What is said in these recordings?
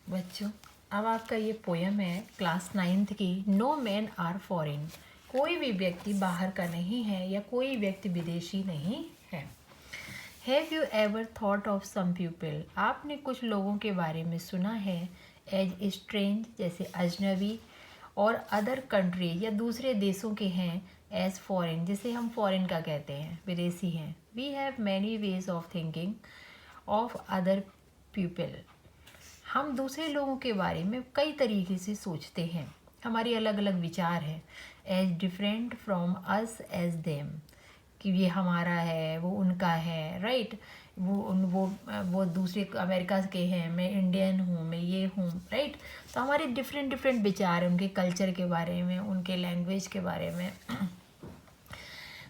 बच्चों, अब आपका ये पोयम है क्लास 9th की। No man are foreign. कोई भी व्यक्ति बाहर का नहीं है या कोई व्यक्ति विदेशी नहीं है। Have you ever thought of some people. आपने कुछ लोगों के बारे में सुना है एज स्ट्रेंज, जैसे अजनबी, और अदर कंट्री या दूसरे देशों के हैं एज फॉरेन, जिसे हम फॉरेन का कहते हैं, विदेशी हैं। We have many ways of thinking of other people. हम दूसरे लोगों के बारे में कई तरीके से सोचते हैं, हमारी अलग अलग विचार हैं। As different from us as them, कि ये हमारा है वो उनका है, राइट। वो दूसरे अमेरिका के हैं, मैं इंडियन हूँ, मैं ये हूँ, राइट। तो हमारे डिफरेंट डिफरेंट विचार हैं उनके कल्चर के बारे में, उनके लैंग्वेज के बारे में।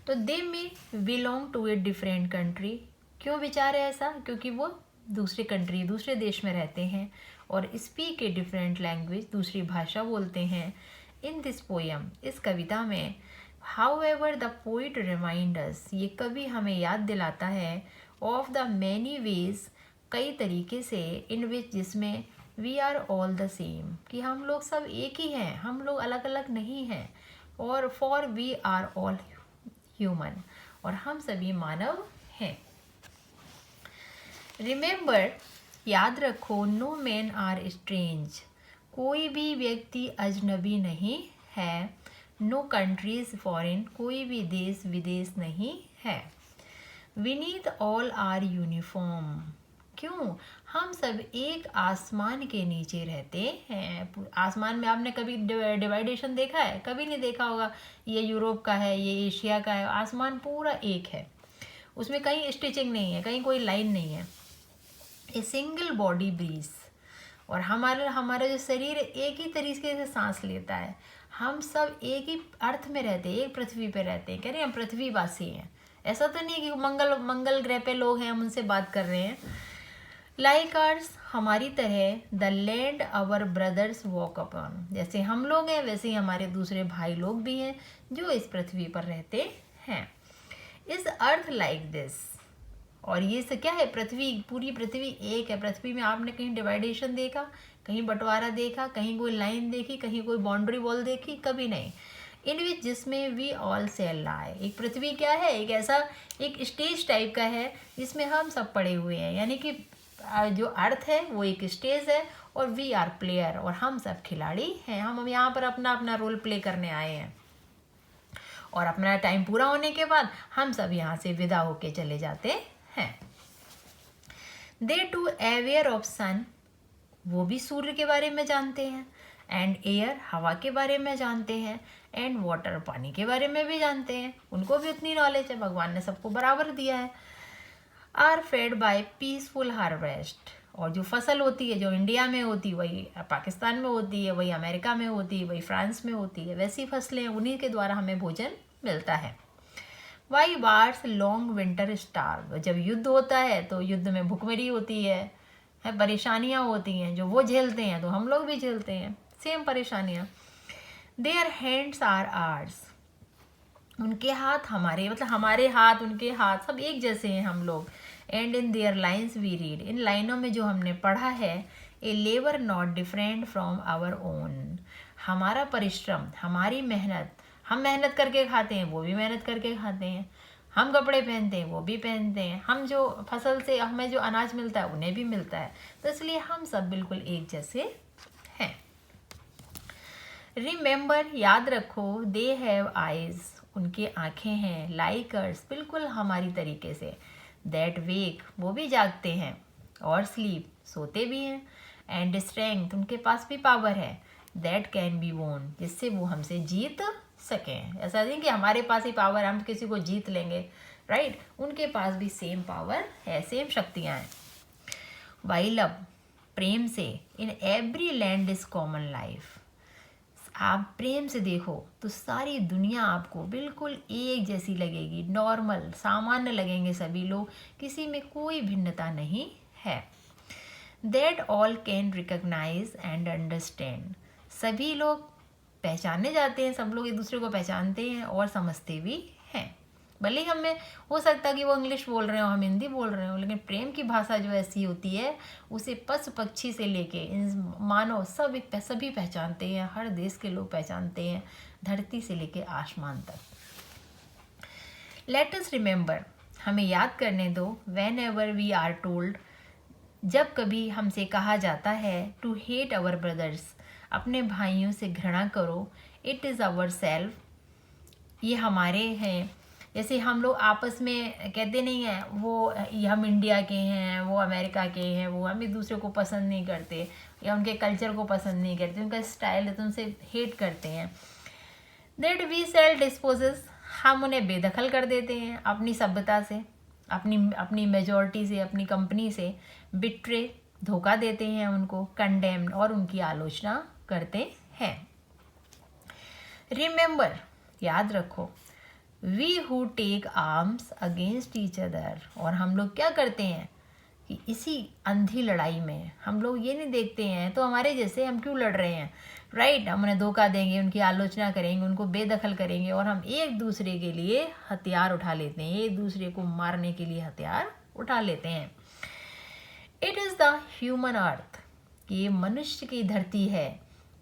तो they may belong to a different country. क्यों विचार है ऐसा? क्योंकि वो दूसरे कंट्री, दूसरे देश में रहते हैं और स्पीक ए डिफरेंट लैंग्वेज, दूसरी भाषा बोलते हैं। इन दिस पोयम, इस कविता में, how ever the poet remind us, ये कवि हमें याद दिलाता है, ऑफ द मैनी वेज, कई तरीके से, इन विच, जिसमें, we are all the same, कि हम लोग सब एक ही हैं, हम लोग अलग अलग नहीं हैं। और for we are all human, और हम सभी मानव हैं। रिमेंबर, याद रखो, नो मैन आर स्ट्रेंज, कोई भी व्यक्ति अजनबी नहीं है। नो कंट्रीज फॉरेन, कोई भी देश विदेश नहीं है। विनीथ ऑल आर यूनिफॉर्म, क्यों? हम सब एक आसमान के नीचे रहते हैं। आसमान में आपने कभी डिवाइडेशन देखा है? कभी नहीं देखा होगा। ये यूरोप का है, ये एशिया का है। आसमान पूरा एक है, उसमें कहीं स्टिचिंग नहीं है, कहीं कोई लाइन नहीं है। ए सिंगल बॉडी ब्रीज, और हमारा जो शरीर एक ही तरीके से सांस लेता है। हम सब एक ही अर्थ में रहते हैं, एक पृथ्वी पे रहते हैं। कह रहे हैं हम पृथ्वीवासी हैं, ऐसा तो नहीं कि मंगल ग्रह पे लोग हैं हम उनसे बात कर रहे हैं। लाइक आर्स, हमारी तरह, the land our brothers walk upon, जैसे हम लोग हैं वैसे ही हमारे दूसरे भाई लोग भी हैं जो इस पृथ्वी पर रहते हैं। इस अर्थ लाइक दिस, और ये से क्या है? पृथ्वी, पूरी पृथ्वी एक है। पृथ्वी में आपने कहीं डिवाइडेशन देखा, कहीं बंटवारा देखा, कहीं कोई लाइन देखी, कहीं कोई बाउंड्री वॉल देखी? कभी नहीं। इन विच, जिसमें वी ऑल सेल लाई, एक पृथ्वी क्या है? एक ऐसा एक स्टेज टाइप का है जिसमें हम सब पड़े हुए हैं। यानी कि जो अर्थ है वो एक स्टेज है और वी आर प्लेयर, और हम सब खिलाड़ी हैं। हम यहाँ पर अपना अपना रोल प्ले करने आए हैं, और अपना टाइम पूरा होने के बाद हम सब यहाँ से विदा होके चले जाते हैं। दे टू अवेयर ऑफ सन, वो भी सूर्य के बारे में जानते हैं। एंड एयर, हवा के बारे में जानते हैं। एंड वाटर, पानी के बारे में भी जानते हैं। उनको भी उतनी नॉलेज है, भगवान ने सबको बराबर दिया है। Are fed by peaceful harvest, और जो फसल होती है, जो इंडिया में होती है वही पाकिस्तान में होती है, वही अमेरिका में होती है, वही फ्रांस में होती है। वैसी फसलें, उन्हीं के द्वारा हमें भोजन मिलता है। By wars long winter starve, जब युद्ध होता है तो युद्ध में भुखमरी होती है, परेशानियां होती हैं, जो वो झेलते हैं तो हम लोग भी झेलते हैं, सेम परेशानियां। देयर हैंड्स आर आर्स, उनके हाथ हमारे, मतलब हमारे हाथ उनके हाथ सब एक जैसे हैं हम लोग। And in their lines we read, इन लाइनों में जो हमने पढ़ा है, a labour not different from our own, हमारा परिश्रम, हमारी मेहनत, हम मेहनत करके खाते हैं, वो भी मेहनत करके खाते हैं। हम कपड़े पहनते हैं, वो भी पहनते हैं। हम जो फसल से हमें जो अनाज मिलता है उन्हें भी मिलता है। तो इसलिए हम सब बिल्कुल एक जैसे हैं। रिमेंबर, याद रखो, दे हैव आइज, उनके आँखें हैं। लाइक अर्स, बिल्कुल हमारी तरीके से। दैट वेक, वो भी जागते हैं। और स्लीप, सोते भी हैं। एंड स्ट्रेंथ, उनके पास भी पावर है। दैट कैन बी वोन, जिससे वो हमसे जीत सकें। ऐसा नहीं कि हमारे पास ही पावर, हम किसी को जीत लेंगे, राइट। उनके पास भी सेम पावर है, सेम शक्तियाँ हैं। वाई लव, प्रेम से। In every land is common life, आप प्रेम से देखो तो सारी दुनिया आपको बिल्कुल एक जैसी लगेगी, नॉर्मल, सामान्य लगेंगे सभी लोग, किसी में कोई भिन्नता नहीं है। That all can recognise and understand, सभी लोग पहचाने जाते हैं, सब लोग एक दूसरे को पहचानते हैं और समझते भी हैं। भले ही हमें हो सकता है कि वो इंग्लिश बोल रहे हो, हम हिंदी बोल रहे हो, लेकिन प्रेम की भाषा जो ऐसी होती है उसे पशु पक्षी से लेके मानव सभी पहचानते हैं, हर देश के लोग पहचानते हैं, धरती से लेके आसमान तक। लेट अस रिमेंबर, हमें याद करने दो, whenever we are told, जब कभी हमसे कहा जाता है टू हेट आवर ब्रदर्स, अपने भाइयों से घृणा करो, इट इज़ आवर सेल्फ, ये हमारे हैं। जैसे हम लोग आपस में कहते नहीं हैं वो हम इंडिया के हैं, वो अमेरिका के हैं, वो हम एक दूसरे को पसंद नहीं करते या उनके कल्चर को पसंद नहीं करते, उनका स्टाइल है तो उनसे हेट करते हैं। दैट वी सेल डिस्पोजेस, हम उन्हें बेदखल कर देते हैं अपनी सभ्यता से, अपनी मेजॉरिटी से, अपनी कंपनी से। बिट्रे, धोखा देते हैं उनको। कंडेम, और उनकी आलोचना करते हैं। रिमेंबर, याद रखो, we who take arms against each other, और हम लोग क्या करते हैं कि इसी अंधी लड़ाई में हम लोग ये नहीं देखते हैं तो हमारे जैसे हम क्यों लड़ रहे हैं, राइट। हम उन्हें धोखा देंगे, उनकी आलोचना करेंगे, उनको बेदखल करेंगे, और हम एक दूसरे के लिए हथियार उठा लेते हैं, एक दूसरे को मारने के लिए हथियार उठा लेते हैं। इट इज़ द ह्यूमन अर्थ, ये मनुष्य की धरती है,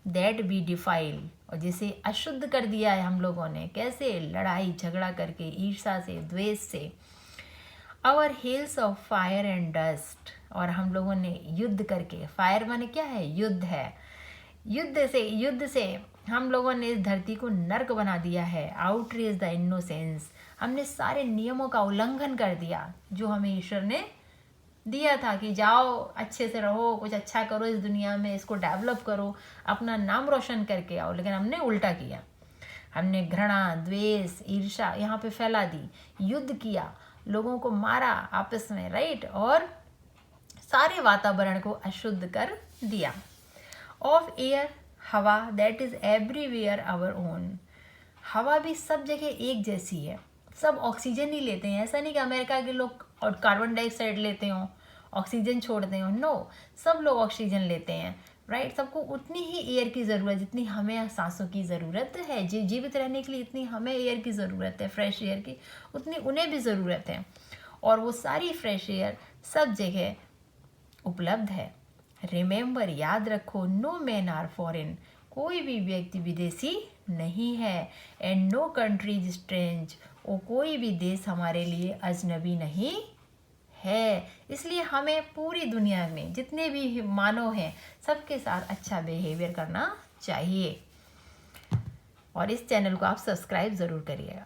दैट बी डिफाइल, और जिसे अशुद्ध कर दिया है हम लोगों ने। कैसे? लड़ाई झगड़ा करके, ईर्षा से, द्वेष से। Our hills of fire and dust, और हम लोगों ने युद्ध करके, फायर माने क्या है? युद्ध है। युद्ध से हम लोगों ने इस धरती को नर्क बना दिया है। आउटरीच द इनोसेंस, हमने सारे नियमों का उल्लंघन कर दिया जो हमें ईश्वर ने दिया था कि जाओ अच्छे से रहो, कुछ अच्छा करो इस दुनिया में, इसको डेवलप करो, अपना नाम रोशन करके आओ। लेकिन हमने उल्टा किया, हमने घृणा, द्वेष, ईर्ष्या यहाँ पे फैला दी, युद्ध किया, लोगों को मारा आपस में, राइट, और सारे वातावरण को अशुद्ध कर दिया। ऑफ एयर, हवा, that is everywhere our own, हवा भी सब जगह एक जैसी है, सब ऑक्सीजन ही लेते हैं। ऐसा नहीं कि अमेरिका के लोग और कार्बन डाइऑक्साइड लेते हों, ऑक्सीजन छोड़ते हो, नो, सब लोग ऑक्सीजन लेते हैं, राइट। सबको उतनी ही एयर की ज़रूरत जितनी हमें सांसों की ज़रूरत है, जीवित रहने के लिए इतनी हमें एयर की ज़रूरत है, फ्रेश एयर की, उतनी उन्हें भी ज़रूरत है। और वो सारी फ्रेश एयर सब जगह उपलब्ध है। रिमेंबर, याद रखो, नो मैन आर फॉरेन, कोई भी व्यक्ति विदेशी नहीं है। And no country is strange, और कोई भी देश हमारे लिए अजनबी नहीं है। इसलिए हमें पूरी दुनिया में जितने भी मानव हैं सबके साथ अच्छा बिहेवियर करना चाहिए। और इस चैनल को आप सब्सक्राइब ज़रूर करिएगा।